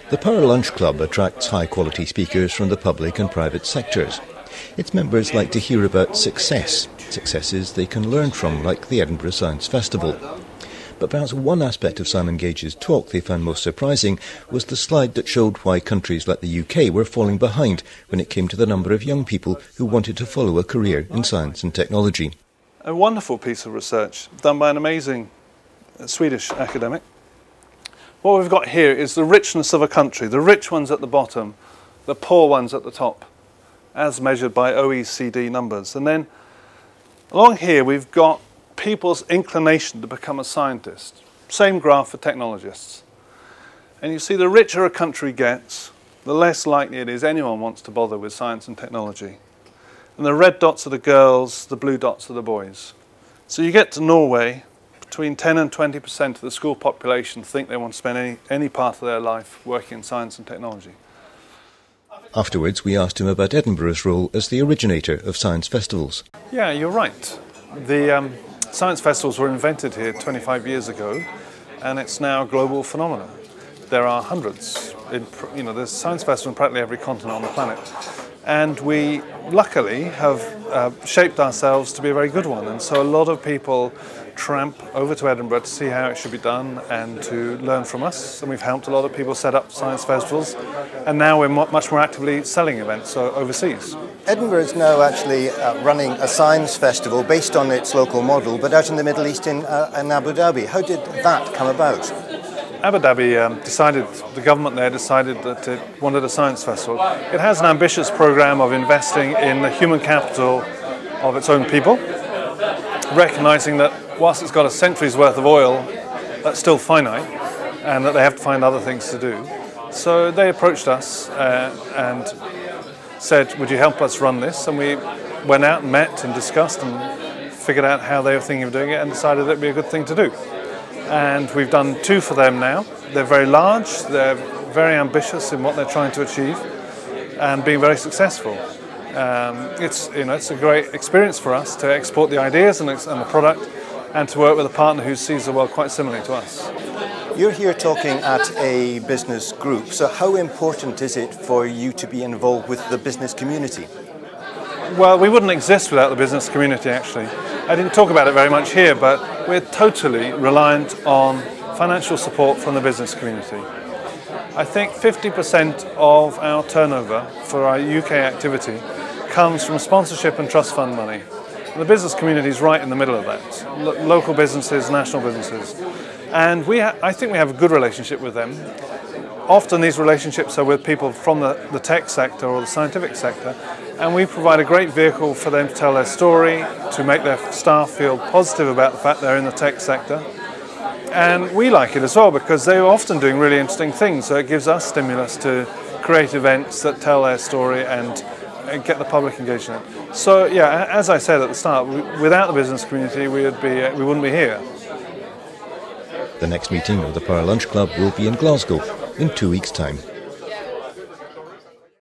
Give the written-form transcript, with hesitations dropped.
The Power Lunch Club attracts high-quality speakers from the public and private sectors. Its members like to hear about successes they can learn from, like the Edinburgh Science Festival. But perhaps one aspect of Simon Gage's talk they found most surprising was the slide that showed why countries like the UK were falling behind when it came to the number of young people who wanted to follow a career in science and technology. A wonderful piece of research done by an amazing Swedish academic. What we've got here is the richness of a country, the rich ones at the bottom, the poor ones at the top, as measured by OECD numbers. And then along here we've got people's inclination to become a scientist. Same graph for technologists. And you see the richer a country gets, the less likely it is anyone wants to bother with science and technology. And the red dots are the girls, the blue dots are the boys. So you get to Norway, between 10 and 20% of the school population think they want to spend any part of their life working in science and technology. Afterwards, we asked him about Edinburgh's role as the originator of science festivals. Yeah, you're right. The science festivals were invented here 25 years ago, and it's now a global phenomenon. There are hundreds. There's science festivals in practically every continent on the planet. And we, luckily, have shaped ourselves to be a very good one. And so a lot of people tramp over to Edinburgh to see how it should be done and to learn from us. And we've helped a lot of people set up science festivals. And now we're much more actively selling events overseas. Edinburgh is now actually running a science festival based on its local model, but out in the Middle East in Abu Dhabi. How did that come about? Abu Dhabi the government there decided that it wanted a science festival. It has an ambitious program of investing in the human capital of its own people, recognizing that whilst it's got a century's worth of oil, that's still finite, and that they have to find other things to do. So they approached us and said, would you help us run this? And we went out and met and discussed and figured out how they were thinking of doing it and decided that it would be a good thing to do. And we've done 2 for them now. They're very large, they're very ambitious in what they're trying to achieve and being very successful. It's a great experience for us to export the ideas and the product and to work with a partner who sees the world quite similarly to us. You're here talking at a business group, so how important is it for you to be involved with the business community? Well, we wouldn't exist without the business community, actually. I didn't talk about it very much here, but we're totally reliant on financial support from the business community. I think 50% of our turnover for our UK activity comes from sponsorship and trust fund money. And the business community is right in the middle of that. Local businesses, national businesses. And I think we have a good relationship with them. Often these relationships are with people from the tech sector or the scientific sector, and we provide a great vehicle for them to tell their story, to make their staff feel positive about the fact they're in the tech sector. And we like it as well because they're often doing really interesting things, so it gives us stimulus to create events that tell their story and get the public engaged in it. So yeah, as I said at the start, without the business community we wouldn't be here. The next meeting of the Power Lunch Club will be in Glasgow in 2 weeks' time.